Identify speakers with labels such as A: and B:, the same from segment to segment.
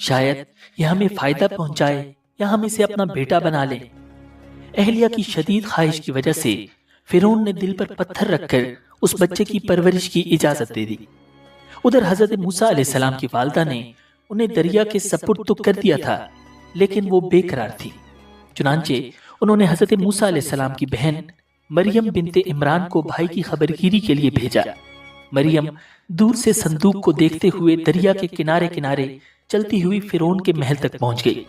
A: شاید یہ ہمیں فائدہ پہنچائے یا ہم اسے اپنا بیٹا بنا لیں۔ اہلیہ کی شدید خواہش کی وجہ سے فرعون نے دل پر پتھر رکھ کر اس بچے کی پرورش کی اجازت دے دی۔ ادھر حضرت موسیٰ علیہ السلام کی والدہ نے انہیں دریا کے سپرد تو کر دیا تھا، لیکن وہ بے قرار تھی۔ چنانچہ انہوں نے حضرت موسیٰ علیہ السلام کی بہن مریم بنت عمران کو بھائی کی خبرگیری کے لیے بھیجا۔ مریم دور سے صندوق کو دیکھتے ہوئے دریا کے کنارے کنارے چلتی ہوئی فرعون کے محل تک پہنچ گئی،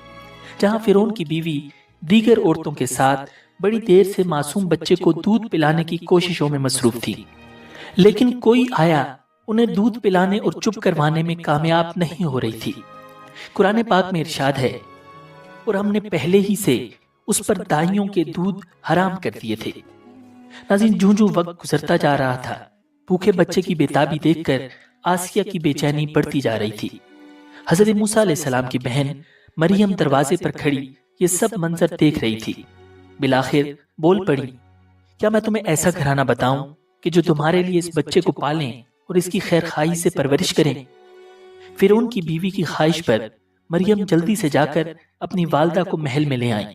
A: جہاں فرعون کی بیوی دیگر عورتوں کے ساتھ بڑی دیر سے معصوم بچے کو دودھ پلانے کی کوششوں میں مصروف تھی، لیکن کوئی آیا انہیں دودھ پلانے اور چپ کروانے میں کامیاب نہیں ہو رہی تھی۔ قرآن پاک میں ارشاد ہے، اور ہم نے پہلے ہی سے اس پر دائیوں کے دودھ حرام کر دیے تھے۔ ناظرین، جوں وقت گزرتا جا رہا تھا، بھوکے بچے کی بےتابی دیکھ کر آسیہ کی بے چینی بڑھتی جا رہی تھی۔ حضرت موسیٰ علیہ السلام کی بہن مریم دروازے پر کھڑی یہ سب منظر دیکھ رہی تھی۔ بالآخر بول پڑی، کیا میں تمہیں ایسا گھرانہ بتاؤں کہ جو تمہارے لیے اس بچے کو پالیں اور اس کی خیر خواہی سے پرورش کریں؟ فرعون کی بیوی کی خواہش پر مریم جلدی سے جا کر اپنی والدہ کو محل میں لے آئیں،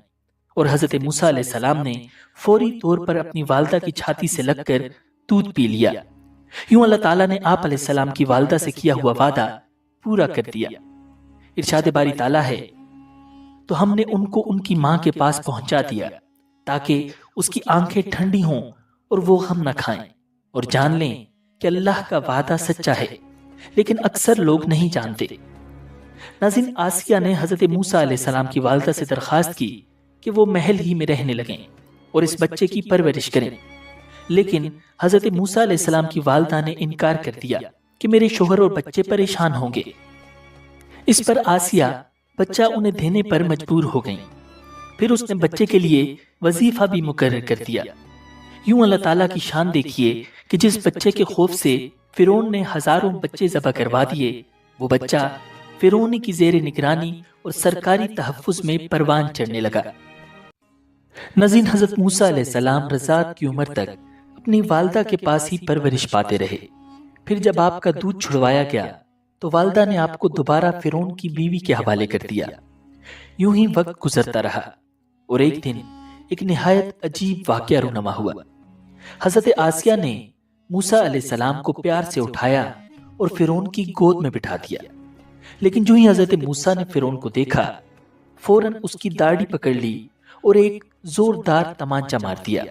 A: اور حضرت موسیٰ علیہ السلام نے فوری طور پر اپنی والدہ کی چھاتی سے لگ کر دودھ پی لیا۔ یوں اللہ تعالیٰ نے آپ علیہ السلام کی والدہ سے کیا ہوا وعدہ پورا کر دیا۔ ارشاد باری تعالیٰ ہے، تو ہم نے ان کو ان کی ماں کے پاس پہنچا دیا تاکہ اس کی آنکھیں ٹھنڈی ہوں اور وہ غم نہ کھائیں، اور جان لیں کہ اللہ کا وعدہ سچا ہے، لیکن اکثر لوگ نہیں جانتے۔ ناظرین، آسیہ نے حضرت موسیٰ علیہ السلام کی والدہ سے درخواست کی کہ وہ محل ہی میں رہنے لگیں اور اس بچے کی پرورش کریں، لیکن حضرت موسیٰ علیہ السلام کی والدہ نے انکار کر دیا کہ میرے شوہر اور بچے پریشان ہوں گے۔ اس پر آسیہ بچہ انہیں دینے پر مجبور ہو گئیں۔ پھر اس نے بچے کے لیے وظیفہ بھی مقرر کر دیا۔ یوں اللہ تعالیٰ کی شان دیکھیے کہ جس بچے کے خوف سے فرعون نے ہزاروں بچے ذبح کروا دیے، وہ بچہ فرعون کی زیر نگرانی اور سرکاری تحفظ میں پروان چڑھنے لگا۔ ناظرین، حضرت موسیٰ علیہ السلام رضاعت کی عمر تک اپنی والدہ کے پاس ہی پرورش پاتے رہے۔ پھر جب آپ کا دودھ چھڑوایا گیا تو والدہ نے آپ کو دوبارہ فرعون کی بیوی کے حوالے کر دیا۔ یوں ہی وقت گزرتا رہا، اور ایک دن ایک نہایت عجیب واقعہ رونما ہوا۔ حضرت آسیہ نے موسیٰ علیہ السلام کو پیار سے اٹھایا اور فرعون کی گود میں بٹھا دیا، لیکن جو ہی حضرت موسیٰ نے فرعون کو دیکھا، فوراً اس کی داڑھی پکڑ لی اور ایک زوردار تمانچہ مار دیا۔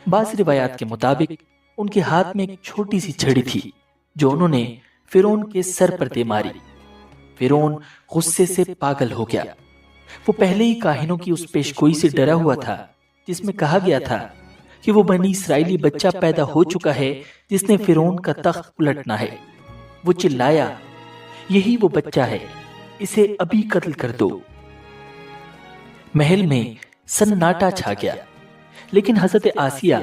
A: بعض روایات کے مطابق ان کے ہاتھ میں ایک چھوٹی سی چھڑی تھی جو انہوں نے فرعون کے سر پر دے ماری۔ فرعون غصے سے پاگل ہو گیا۔ وہ پہلے ہی کاہنوں کی اس پیشگوئی سے ڈرا ہوا تھا جس میں کہا گیا تھا کہ وہ بنی اسرائیلی بچہ پیدا ہو چکا ہے جس نے فرعون کا تخت الٹنا ہے۔ وہ چلایا، یہی وہ بچہ ہے، اسے ابھی قتل کر دو۔ محل میں سناٹا چھا گیا، لیکن حضرت آسیہ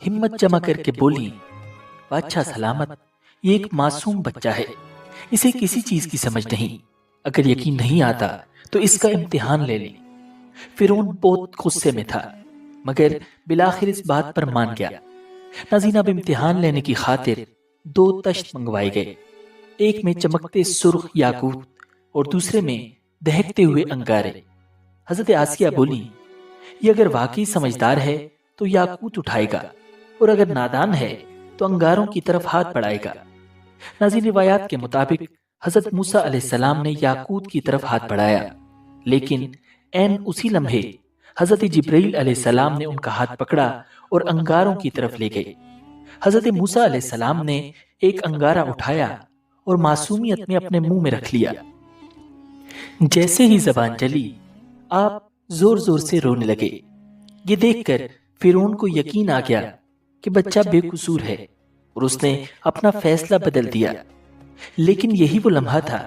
A: ہمت جمع کر کے بولی، بادشاہ سلامت، یہ ایک معصوم بچہ ہے، اسے کسی چیز کی سمجھ نہیں، اگر یقین نہیں آتا تو اس کا امتحان لے لیں۔ فرعون بہت غصے میں تھا، مگر بالآخر اس بات پر مان گیا۔ ناظرین، اب امتحان لینے کی خاطر 2 تشت منگوائے گئے، ایک میں چمکتے سرخ یاقوت اور دوسرے میں دہکتے ہوئے انگارے۔ حضرت آسیہ بولی، یہ اگر واقعی سمجھدار ہے تو یاقوت اٹھائے گا، اور اگر نادان ہے تو انگاروں کی طرف ہاتھ بڑھائے گا۔ ناظرین، روایات کے مطابق حضرت موسیٰ علیہ السلام نے یاقوت کی طرف ہاتھ بڑھایا، لیکن عین اسی لمحے حضرت جبرائیل علیہ السلام نے ان کا ہاتھ پکڑا اور انگاروں کی طرف لے گئے۔ حضرت موسیٰ علیہ السلام نے ایک انگارہ اٹھایا اور معصومیت میں اپنے منہ میں رکھ لیا۔ جیسے ہی زبان چلی، آپ زور زور سے رونے لگے۔ یہ دیکھ کر فرعون کو یقین آ گیا کہ بچہ بے قصور ہے، اور اس نے اپنا فیصلہ بدل دیا۔ لیکن یہی وہ لمحہ تھا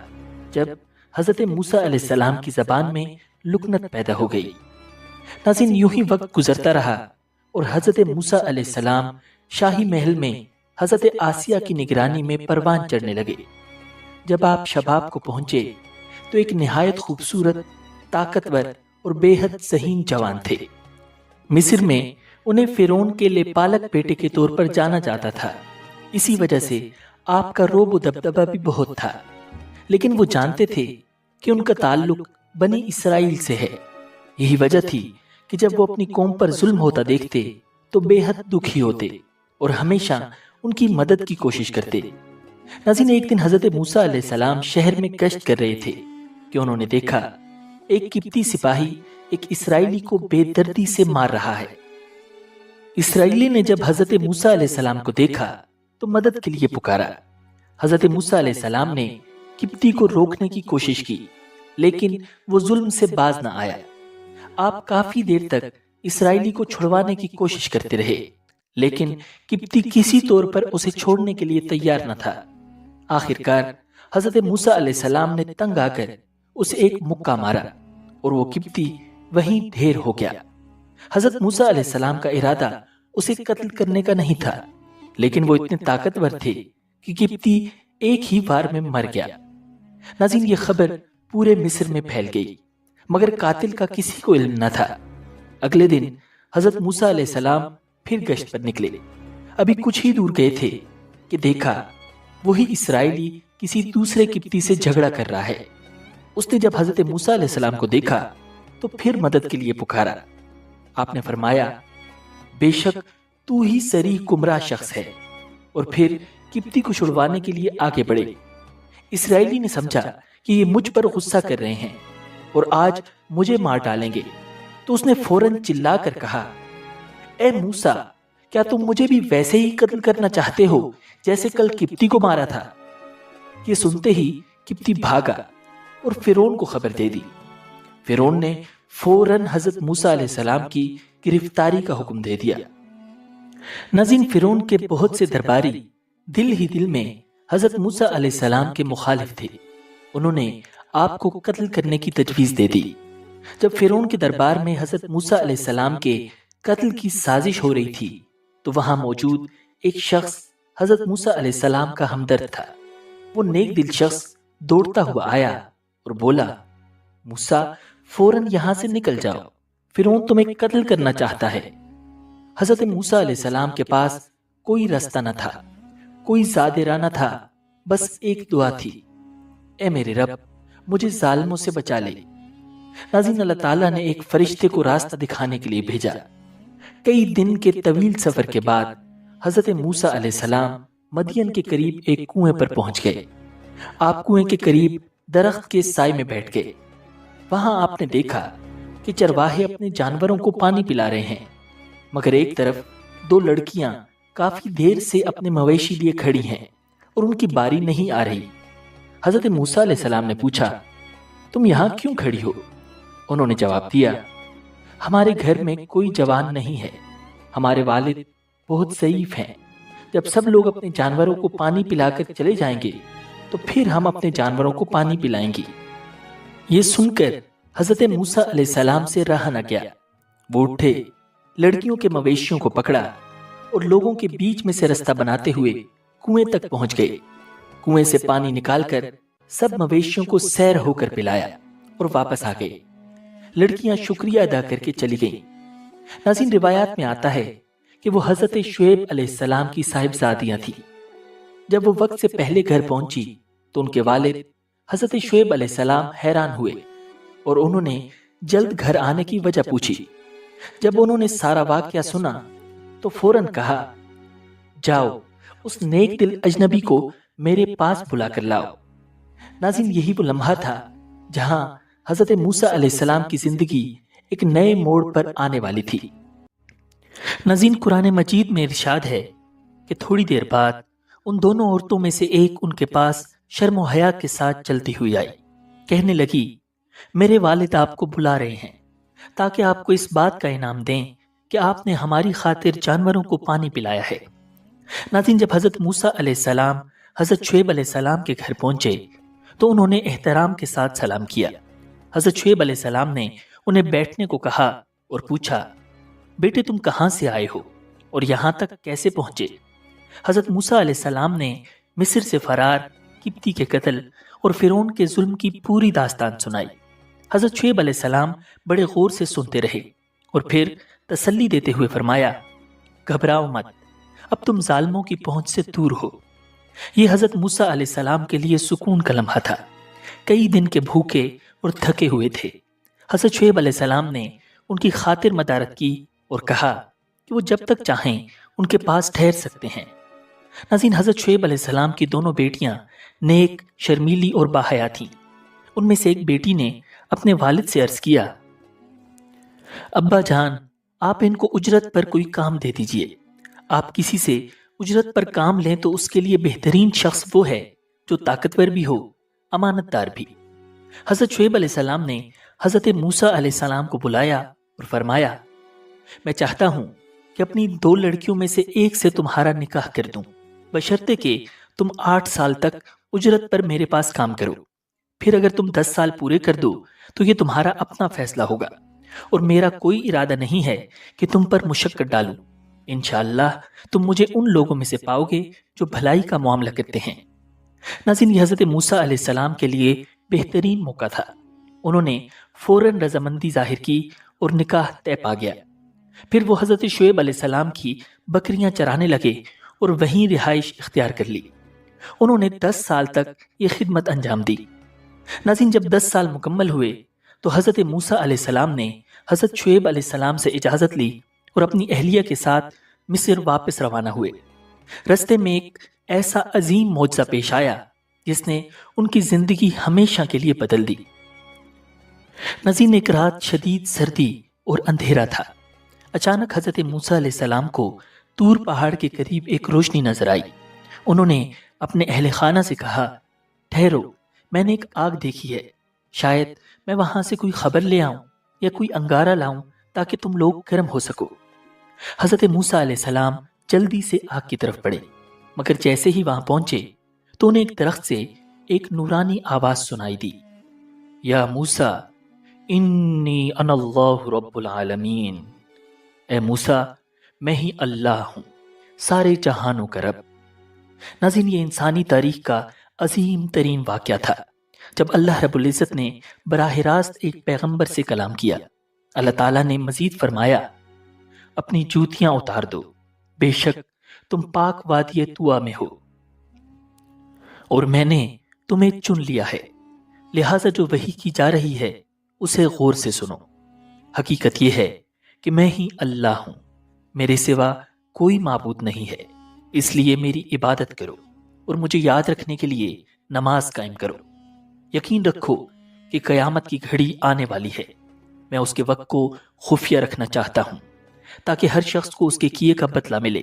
A: جب حضرت موسیٰ علیہ السلام کی زبان میں لکنت پیدا ہو گئی۔ ناظرین، یوں ہی وقت گزرتا رہا اور حضرت موسیٰ علیہ السلام شاہی محل میں حضرت آسیہ کی نگرانی میں پروان چڑھنے لگے۔ جب آپ شباب کو پہنچے تو ایک نہایت خوبصورت، طاقتور اور بے حد ذہین جوان تھے۔ مصر میں انہیں فرعون کے لیپالک بیٹے کے طور پر جانا جاتا تھا، اسی وجہ سے آپ کا رعب و دبدبہ بھی بہت تھا، لیکن وہ جانتے تھے کہ ان کا تعلق بنی اسرائیل سے ہے۔ یہی وجہ تھی کہ جب وہ اپنی قوم پر ظلم ہوتا دیکھتے تو بے حد دکھی ہوتے اور ہمیشہ ان کی مدد کی کوشش کرتے۔ ناظرین، ایک دن حضرت موسیٰ علیہ السلام شہر میں گشت کر رہے تھے کہ انہوں نے دیکھا ایک قبطی سپاہی ایک اسرائیلی کو بے دردی سے مار رہا ہے۔ اسرائیلی نے جب حضرت موسیٰ علیہ السلام کو دیکھا تو مدد کے لیے پکارا۔ حضرت موسیٰ علیہ السلام نے قبطی کو روکنے کی کوشش کی، لیکن وہ ظلم سے باز نہ آیا۔ آپ کافی دیر تک اسرائیلی کو چھڑوانے کی کوشش کرتے رہے، لیکن قبطی کسی طور پر اسے چھوڑنے کے لیے تیار نہ تھا۔ آخر کار حضرت موسیٰ علیہ السلام نے تنگ آ کر اسے ایک مکہ مارا اور وہ قبطی وہیں ڈھیر ہو گیا۔ حضرت موسیٰ علیہ السلام کا ارادہ اسے قتل کرنے کا نہیں تھا، لیکن وہ اتنے طاقتور تھے کہ قبطی ایک ہی وار میں مر گیا۔ ناظرین، یہ خبر پورے مصر میں پھیل گئی، مگر قاتل کا کسی کو علم نہ تھا۔ اگلے دن حضرت موسیٰ علیہ السلام پھر گشت پر نکلے۔ ابھی کچھ ہی دور گئے تھے کہ دیکھا وہی اسرائیلی کسی دوسرے قبطی سے جھگڑا کر رہا ہے۔ اس نے جب حضرت موسیٰ علیہ السلام کو دیکھا تو پھر مدد کے لیے پکارا۔ آپ نے فرمایا، بے شک تو ہی صریح گمراہ شخص ہے، اور پھر قبطی کو چھڑوانے کے لیے آگے بڑھے۔ اسرائیلی نے سمجھا کہ یہ مجھ پر غصہ کر رہے ہیں اور آج مجھے مار ڈالیں گے، تو اس نے فوراً چلا کر کہا، اے موسیٰ، کیا تم مجھے بھی ویسے ہی قتل کرنا چاہتے ہو جیسے کل قبطی کو مارا تھا؟ یہ سنتے ہی قبطی بھاگا اور فرعون کو خبر دے دی۔ فرعون نے فوراً حضرت موسیٰ علیہ السلام کی گرفتاری کا حکم دے دیا۔ ناظرین، فرعون کے بہت سے درباری دل ہی دل میں حضرت موسیٰ علیہ السلام کے مخالف تھے۔ انہوں نے آپ کو قتل کرنے کی تجویز دے دی۔ جب فرعون کے دربار میں حضرت موسیٰ علیہ السلام کے قتل کی سازش ہو رہی تھی تو وہاں موجود ایک شخص حضرت موسیٰ علیہ السلام کا ہمدرد تھا۔ وہ نیک دل شخص دوڑتا ہوا آیا اور بولا، موسیٰ، فوراً یہاں سے نکل جاؤ، فرعون تمہیں قتل کرنا چاہتا ہے۔ حضرت موسیٰ علیہ السلام کے پاس کوئی رستہ نہ تھا، کوئی زاد راہ نہ تھا، بس ایک دعا تھی، اے میرے رب، مجھے ظالموں سے بچا لے۔ ناظرین، اللہ تعالیٰ نے ایک فرشتے کو راستہ دکھانے کے لیے بھیجا۔ کئی دن کے طویل سفر کے بعد حضرت موسیٰ علیہ السلام مدین کے قریب ایک کنویں پر پہنچ گئے۔ آپ کنویں کے قریب درخت کے سائے میں بیٹھ گئے۔ وہاں آپ نے دیکھا کہ چرواہے اپنے جانوروں کو پانی پلا رہے ہیں، مگر ایک طرف دو لڑکیاں کافی دیر سے اپنے مویشی لیے کھڑی ہیں اور ان کی باری نہیں آ رہی۔ حضرت موسیٰ علیہ السلام نے پوچھا، تم یہاں کیوں کھڑی ہو؟ انہوں نے جواب دیا، ہمارے گھر میں کوئی جوان نہیں ہے، ہمارے والد بہت ضعیف ہیں، جب سب لوگ اپنے جانوروں کو پانی پلا کر چلے جائیں گے تو پھر ہم اپنے جانوروں کو پانی پلائیں گے۔ یہ سن کر حضرت موسیٰ علیہ السلام سے رہا نہ گیا۔ وہ اٹھے، لڑکیوں کے مویشیوں کو پکڑا اور لوگوں کے بیچ میں سے رستہ بناتے ہوئے کنویں تک پہنچ گئے۔ کنویں سے پانی نکال کر سب مویشیوں کو سیر ہو کر پلایا اور واپس آ گئے۔ لڑکیاں شکریہ ادا کر کے چلی گئیں۔ ناظرین، روایات میں آتا ہے کہ وہ حضرت شعیب علیہ السلام کی صاحبزادیاں تھیں۔ جب وہ وقت سے پہلے گھر پہنچی تو ان کے والد حضرت شعیب علیہ السلام حیران ہوئے اور انہوں نے جلد گھر آنے کی وجہ پوچھی۔ جب انہوں نے سارا واقعہ سنا تو فوراً کہا، جاؤ اس نیک دل اجنبی کو میرے پاس بلا کر لاؤ۔ ناظرین، یہی وہ لمحہ تھا جہاں حضرت موسیٰ علیہ السلام کی زندگی ایک نئے موڑ پر آنے والی تھی۔ ناظرین، قرآن مجید میں ارشاد ہے کہ تھوڑی دیر بعد ان دونوں عورتوں میں سے ایک ان کے پاس شرم و حیا کے ساتھ چلتی ہوئی آئی، کہنے لگی، میرے والد آپ کو بلا رہے ہیں تاکہ آپ کو اس بات کا انعام دیں کہ آپ نے ہماری خاطر جانوروں کو پانی پلایا ہے۔ ناظرین، جب حضرت موسیٰ علیہ السلام حضرت شعیب علیہ السلام کے گھر پہنچے تو انہوں نے احترام کے ساتھ سلام کیا۔ حضرت شعیب علیہ السلام نے انہیں بیٹھنے کو کہا اور پوچھا، بیٹے تم کہاں سے آئے ہو اور یہاں تک کیسے پہنچے؟ حضرت موسیٰ علیہ السلام نے مصر سے فرار، قبطی کے قتل اور فرعون کے ظلم کی پوری داستان سنائی۔ حضرت شعیب علیہ السلام بڑے غور سے سنتے رہے اور پھر تسلی دیتے ہوئے فرمایا، گھبراؤ مت، اب تم ظالموں کی پہنچ سے دور ہو۔ یہ حضرت موسیٰ علیہ السلام کے لیے سکون کا لمحہ تھا، کئی دن کے بھوکے اور تھکے ہوئے تھے۔ حضرت شعیب علیہ السلام نے ان کی خاطر مدارت کی اور کہا کہ وہ جب تک چاہیں ان کے پاس ٹھہر سکتے ہیں۔ ناظرین، حضرت شعیب علیہ السلام کی دونوں بیٹیاں نیک، شرمیلی اور باحیا تھیں۔ ان میں سے ایک بیٹی نے اپنے والد سے عرض کیا، ابا جان، آپ ان کو اجرت پر کوئی کام دے دیجئے۔ آپ کسی سے اجرت پر کام لیں تو اس کے لیے بہترین شخص وہ ہے جو طاقتور بھی ہو، امانت دار بھی۔ حضرت شعیب علیہ السلام نے حضرت موسیٰ علیہ السلام کو بلایا اور فرمایا، میں چاہتا ہوں کہ اپنی 2 لڑکیوں میں سے ایک سے تمہارا نکاح کر دوں، بشرطے کہ تم 8 سال تک اجرت پر میرے پاس کام کرو۔ پھر اگر تم 10 سال پورے کر دو تو یہ تمہارا اپنا فیصلہ ہوگا، اور میرا کوئی ارادہ نہیں ہے کہ تم پر مشقت ڈالوں۔ انشاءاللہ تم مجھے ان لوگوں میں سے پاؤ گے جو بھلائی کا معاملہ کرتے ہیں۔ ناظرین، یہ حضرت موسیٰ علیہ السلام کے لیے بہترین موقع تھا۔ انہوں نے فوراً رضامندی ظاہر کی اور نکاح طے پا گیا۔ پھر وہ حضرت شعیب علیہ السلام کی بکریاں چرانے لگے اور وہیں رہائش اختیار کر لی۔ انہوں نے 10 سال تک یہ خدمت انجام دی۔ ناظرین، جب 10 سال مکمل ہوئے تو حضرت موسیٰ علیہ السلام نے حضرت شعیب علیہ السلام سے اجازت لی اور اپنی اہلیہ کے ساتھ مصر واپس روانہ ہوئے۔ رستے میں ایک ایسا عظیم معجزہ پیش آیا جس نے ان کی زندگی ہمیشہ کے لیے بدل دی۔ ناظرین، ایک رات شدید سردی اور اندھیرا تھا۔ اچانک حضرت موسیٰ علیہ السلام کو طور پہاڑ کے قریب ایک روشنی نظر آئی۔ انہوں نے اپنے اہل خانہ سے کہا، ٹھہرو، میں نے ایک آگ دیکھی ہے، شاید میں وہاں سے کوئی خبر لے آؤں یا کوئی انگارہ لاؤں تاکہ تم لوگ گرم ہو سکو۔ حضرت موسیٰ علیہ السلام جلدی سے آگ کی طرف بڑھے، مگر جیسے ہی وہاں پہنچے تو انہیں ایک درخت سے ایک نورانی آواز سنائی دی، یا موسیٰ انی انا اللہ رب العالمین، اے موسیٰ، میں ہی اللہ ہوں، سارے جہانوں کا رب۔ ناظرین، یہ انسانی تاریخ کا عظیم ترین واقعہ تھا جب اللہ رب العزت نے براہ راست ایک پیغمبر سے کلام کیا۔ اللہ تعالیٰ نے مزید فرمایا، اپنی جوتیاں اتار دو، بے شک تم پاک وادی طویٰ میں ہو، اور میں نے تمہیں چن لیا ہے، لہٰذا جو وحی کی جا رہی ہے اسے غور سے سنو۔ حقیقت یہ ہے کہ میں ہی اللہ ہوں، میرے سوا کوئی معبود نہیں ہے، اس لیے میری عبادت کرو اور مجھے یاد رکھنے کے لیے نماز قائم کرو۔ یقین رکھو کہ قیامت کی گھڑی آنے والی ہے، میں اس کے وقت کو خفیہ رکھنا چاہتا ہوں تاکہ ہر شخص کو اس کے کیے کا بدلہ ملے،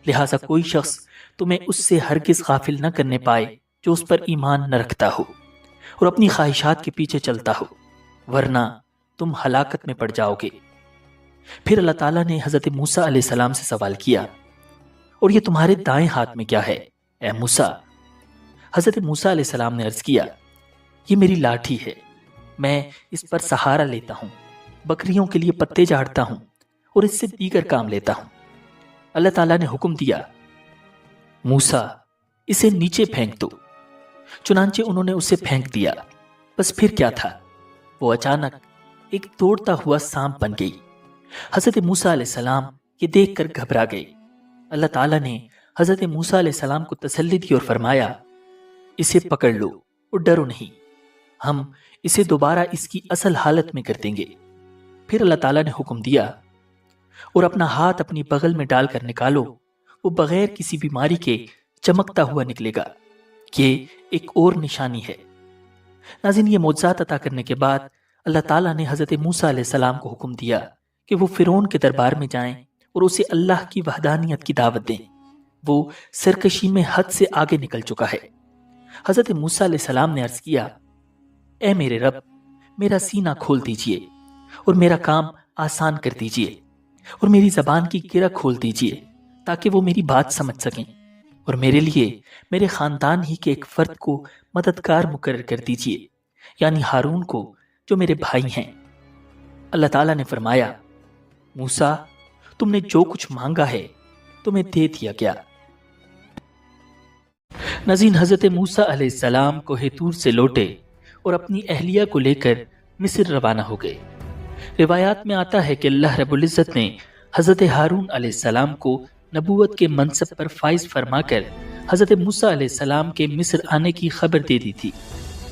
A: لہٰذا کوئی شخص تمہیں اس سے ہرگز غافل نہ کرنے پائے جو اس پر ایمان نہ رکھتا ہو اور اپنی خواہشات کے پیچھے چلتا ہو، ورنہ تم ہلاکت میں پڑ جاؤ گے۔ پھر اللہ تعالیٰ نے حضرت موسیٰ علیہ السلام سے سوال کیا، اور یہ تمہارے دائیں ہاتھ میں کیا ہے اے موسیٰ؟ حضرت موسیٰ علیہ السلام نے عرض کیا، یہ میری لاٹھی ہے، میں اس پر سہارا لیتا ہوں، بکریوں کے لیے پتے جھاڑتا ہوں اور اس سے دیگر کام لیتا ہوں۔ اللہ تعالیٰ نے حکم دیا، موسیٰ اسے نیچے پھینک دو۔ چنانچہ انہوں نے اسے پھینک دیا۔ بس پھر کیا تھا، وہ اچانک ایک دوڑتا ہوا سانپ بن گئی۔ حضرت موسیٰ علیہ السلام یہ دیکھ کر گھبرا گئے۔ اللہ تعالیٰ نے حضرت موسیٰ علیہ السلام کو تسلی دی اور فرمایا، اسے پکڑ لو اور ڈرو نہیں، ہم اسے دوبارہ اس کی اصل حالت میں کر دیں گے۔ پھر اللہ تعالیٰ نے حکم دیا، اور اپنا ہاتھ اپنی بغل میں ڈال کر نکالو، وہ بغیر کسی بیماری کے چمکتا ہوا نکلے گا۔ یہ ایک اور نشانی ہے۔ ناظرین، یہ معجزات عطا کرنے کے بعد اللہ تعالیٰ نے حضرت موسیٰ علیہ السلام کو حکم دیا کہ وہ فرعون کے دربار میں جائیں اور اسے اللہ کی وحدانیت کی دعوت دیں۔ وہ سرکشی میں حد سے آگے نکل چکا ہے۔ حضرت موسیٰ علیہ السلام نے عرض کیا، اے میرے رب، میرا سینہ کھول دیجئے اور میرا کام آسان کر دیجئے، اور میری زبان کی گرہ کھول دیجئے تاکہ وہ میری بات سمجھ سکیں، اور میرے لیے میرے خاندان ہی کے ایک فرد کو مددگار مقرر کر دیجئے، یعنی ہارون کو جو میرے بھائی ہیں۔ اللہ تعالیٰ نے فرمایا، موسیٰ، تم نے جو کچھ مانگا ہے تمہیں دے دیا گیا۔ ناظرین، حضرت موسیٰ علیہ السلام کوہ طور سے لوٹے اور اپنی اہلیہ کو لے کر مصر روانہ ہو گئے۔ روایات میں آتا ہے کہ اللہ رب العزت نے حضرت ہارون علیہ السلام کو نبوت کے منصب پر فائز فرما کر حضرت موسیٰ علیہ السلام کے مصر آنے کی خبر دے دی تھی۔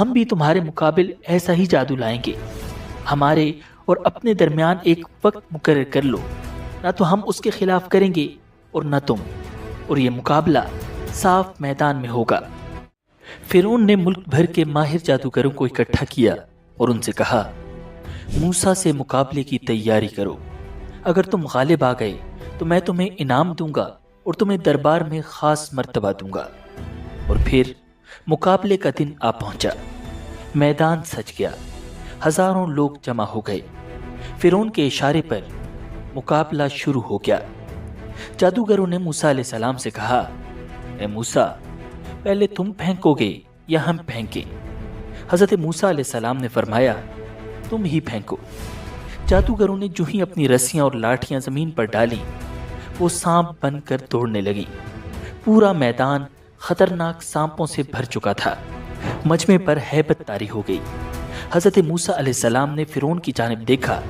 A: ہم بھی تمہارے مقابل ایسا ہی جادو لائیں گے. ہمارے اور اپنے درمیان ایک وقت مقرر کر لو، نہ تو ہم اس کے خلاف کریں گے اور نہ تم، اور یہ مقابلہ صاف میدان میں ہوگا. فرعون نے ملک بھر کے ماہر جادوگروں کو اکٹھا کیا اور ان سے کہا، موسیٰ سے مقابلے کی تیاری کرو. اگر تم غالب آ گئے تو میں تمہیں انعام دوں گا اور تمہیں دربار میں خاص مرتبہ دوں گا. اور پھر مقابلے کا دن آ پہنچا. میدان سج گیا. ہزاروں لوگ جمع ہو گئے. فرعون کے اشارے پر مقابلہ شروع ہو گیا. جادوگروں نے موسیٰ علیہ السلام سے کہا، اے موسیٰ، پہلے تم پھینکو گے یا ہم پھینکیں؟ حضرت موسیٰ علیہ السلام نے فرمایا، تم ہی پھینکو. جادوگروں نے جو ہی اپنی رسیاں اور لاٹھیاں زمین پر ڈالیں، وہ سانپ بن کر دوڑنے لگی. پورا میدان خطرناک سانپوں سے بھر چکا تھا. مجمع پر ہیبت طاری ہو گئی. حضرت موسیٰ علیہ السلام نے فرعون کی جانب دیکھا.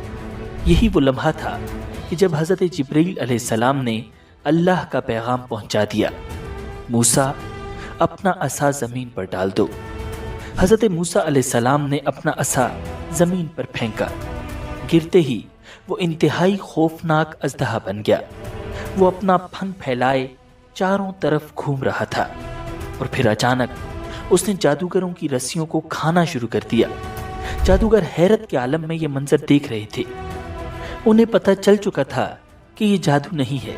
A: یہی وہ لمحہ تھا کہ جب حضرت جبرائیل علیہ السلام نے اللہ کا پیغام پہنچا دیا، موسیٰ اپنا عصا زمین پر ڈال دو. حضرت موسیٰ علیہ السلام نے اپنا عصا زمین پر پھینکا. گرتے ہی وہ انتہائی خوفناک اژدہا بن گیا. وہ اپنا پھن پھیلائے چاروں طرف گھوم رہا تھا اور پھر اچانک اس نے جادوگروں کی رسیوں کو کھانا شروع کر دیا. جادوگر حیرت کے عالم میں یہ منظر دیکھ رہے تھے. انہیں پتہ چل چکا تھا کہ یہ جادو نہیں ہے،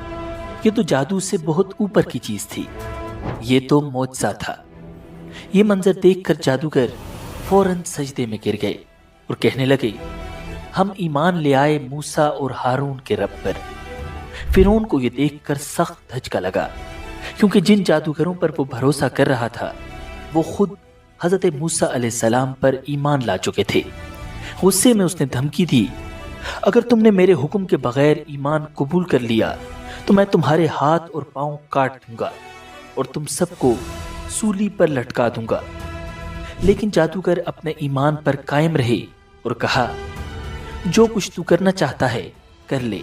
A: یہ تو جادو سے بہت اوپر کی چیز تھی. یہ تو معجزہ تھا. یہ منظر دیکھ کر جادوگر فوراً سجدے میں گر گئے اور کہنے لگے، ہم ایمان لے آئے موسیٰ اور ہارون کے رب پر. فرعون کو یہ دیکھ کر سخت دھچکا لگا، کیونکہ جن جادوگروں پر وہ بھروسہ کر رہا تھا وہ خود حضرت موسیٰ علیہ السلام پر ایمان لا چکے تھے. غصے میں اس نے دھمکی دی، اگر تم نے میرے حکم کے بغیر ایمان قبول کر لیا تو میں تمہارے ہاتھ اور پاؤں کاٹ دوں گا اور تم سب کو سولی پر لٹکا دوں گا. لیکن جادوگر اپنے ایمان پر قائم رہے اور کہا، جو کچھ تو کرنا چاہتا ہے کر لے،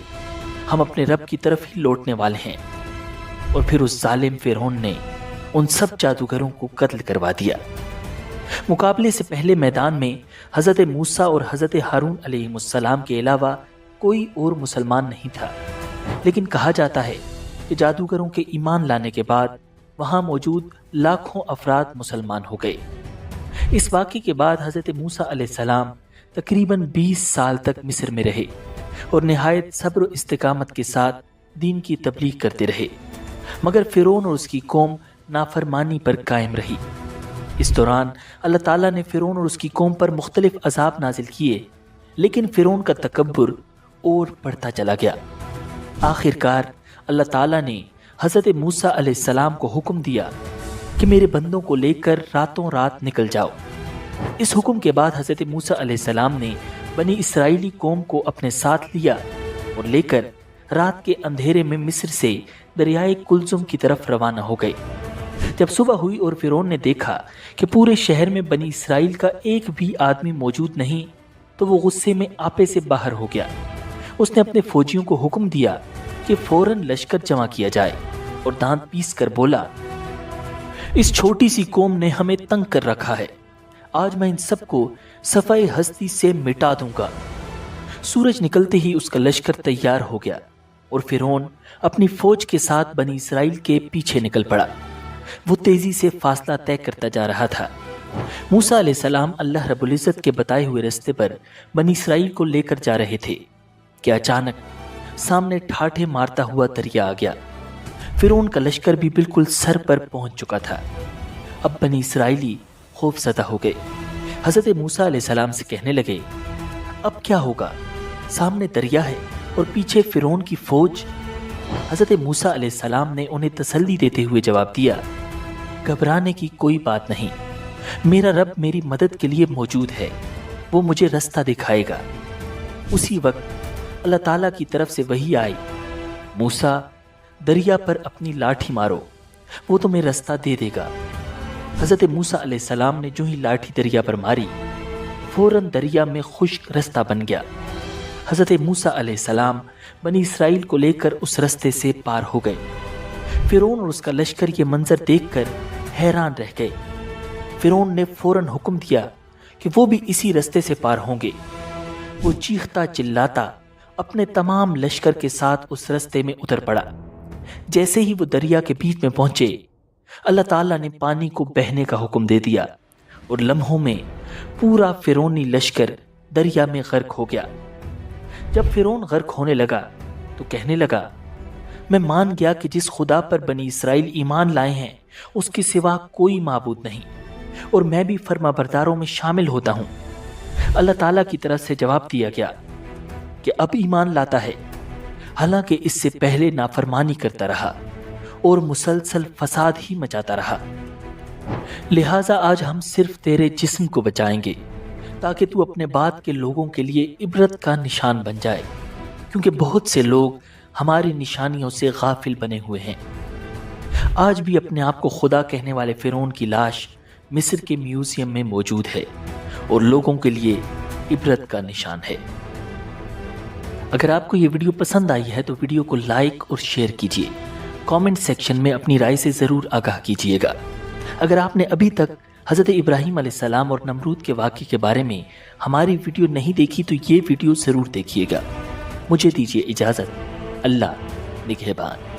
A: ہم اپنے رب کی طرف ہی لوٹنے والے ہیں. اور پھر اس ظالم فرعون نے ان سب جادوگروں کو قتل کروا دیا. مقابلے سے پہلے میدان میں حضرت موسیٰ اور حضرت ہارون علیہ السلام کے علاوہ کوئی اور مسلمان نہیں تھا. لیکن کہا جاتا ہے کہ جادوگروں کے ایمان لانے کے بعد وہاں موجود لاکھوں افراد مسلمان ہو گئے. اس واقعے کے بعد حضرت موسیٰ علیہ السلام تقریباً 20 سال تک مصر میں رہے اور نہایت صبر و استقامت کے ساتھ دین کی تبلیغ کرتے رہے، مگر فرعون اور اس کی قوم نافرمانی پر قائم رہی. اس دوران اللہ تعالیٰ نے فرعون اور اس کی قوم پر مختلف عذاب نازل کیے، لیکن فرعون کا تکبر اور بڑھتا چلا گیا. آخر کار اللہ تعالیٰ نے حضرت موسیٰ علیہ السلام کو حکم دیا کہ میرے بندوں کو لے کر راتوں رات نکل جاؤ. اس حکم کے بعد حضرت موسیٰ علیہ السلام نے بنی اسرائیلی قوم کو اپنے ساتھ لیا اور لے کر رات کے اندھیرے میں مصر سے دریائے کلزم کی طرف روانہ ہو گئے. جب صبح ہوئی اور فرعون نے دیکھا کہ پورے شہر میں بنی اسرائیل کا ایک بھی آدمی موجود نہیں تو وہ غصے میں آپے سے باہر ہو گیا. اس نے اپنے فوجیوں کو حکم دیا کہ فوراً لشکر جمع کیا جائے اور دانت پیس کر بولا، اس چھوٹی سی قوم نے ہمیں تنگ کر رکھا ہے، آج میں ان سب کو صفحۂ ہستی سے مٹا دوں گا. سورج نکلتے ہی اس کا لشکر تیار ہو گیا اور فرعون اپنی فوج کے ساتھ بنی اسرائیل کے پیچھے نکل پڑا. وہ تیزی سے فاصلہ طے کرتا جا رہا تھا. موسیٰ علیہ السلام اللہ رب العزت کے بتائے ہوئے راستے پر بنی اسرائیل کو لے کر جا رہے تھے کہ اچانک سامنے ٹھاٹھے مارتا ہوا دریا آ گیا. فرعون کا لشکر بھی بالکل سر پر پہنچ چکا تھا. اب بنی اسرائیلی خوف زدہ ہو گئے. حضرت موسیٰ علیہ السلام سے کہنے لگے، اب کیا ہوگا؟ سامنے دریا ہے اور پیچھے فرعون کی فوج. حضرت موسیٰ علیہ السلام نے انہیں تسلی دیتے ہوئے جواب دیا، گھبرانے کی کوئی بات نہیں، میرا رب میری مدد کے لیے موجود ہے، وہ مجھے راستہ دکھائے گا. اسی وقت اللہ تعالیٰ کی طرف سے وحی آئی، موسیٰ دریا پر اپنی لاٹھی مارو، وہ تمہیں راستہ دے دے گا. حضرت موسیٰ علیہ السلام نے جو ہی لاٹھی دریا پر ماری، فوراً دریا میں خشک راستہ بن گیا. حضرت موسیٰ علیہ السلام بنی اسرائیل کو لے کر اس راستے سے پار ہو گئے. فرعون اور اس کا لشکر یہ منظر دیکھ کر حیران رہ گئے. فرعون نے فوراً حکم دیا کہ وہ بھی اسی رستے سے پار ہوں گے۔ وہ چیختا چلاتا اپنے تمام لشکر کے ساتھ اس رستے میں اتر پڑا۔ جیسے ہی وہ دریا کے بیچ میں پہنچے، اللہ تعالیٰ نے پانی کو بہنے کا حکم دے دیا اور لمحوں میں پورا فرعونی لشکر دریا میں غرق ہو گیا۔ جب فرعون غرق ہونے لگا تو کہنے لگا، میں مان گیا کہ جس خدا پر بنی اسرائیل ایمان لائے ہیں اس کے سوا کوئی معبود نہیں، اور میں بھی فرما برداروں میں شامل ہوتا ہوں۔ اللہ تعالیٰ کی طرف سے جواب دیا گیا کہ اب ایمان لاتا ہے، حالانکہ اس سے پہلے نافرمانی کرتا رہا اور مسلسل فساد ہی مچاتا رہا۔ لہٰذا آج ہم صرف تیرے جسم کو بچائیں گے تاکہ تو اپنے بعد کے لوگوں کے لیے عبرت کا نشان بن جائے، کیونکہ بہت سے لوگ ہماری نشانیوں سے غافل بنے ہوئے ہیں۔ آج بھی اپنے آپ کو خدا کہنے والے فرعون کی لاش مصر کے میوزیم میں موجود ہے اور لوگوں کے لیے عبرت کا نشان ہے۔ اگر آپ کو یہ ویڈیو پسند آئی ہے تو ویڈیو کو لائک اور شیئر کیجیے، کامنٹ سیکشن میں اپنی رائے سے ضرور آگاہ کیجیے گا۔ اگر آپ نے ابھی تک حضرت ابراہیم علیہ السلام اور نمرود کے واقعے کے بارے میں ہماری ویڈیو نہیں دیکھی تو یہ ویڈیو ضرور دیکھیے گا۔ مجھے دیجیے اجازت۔ اللہ نگہبان۔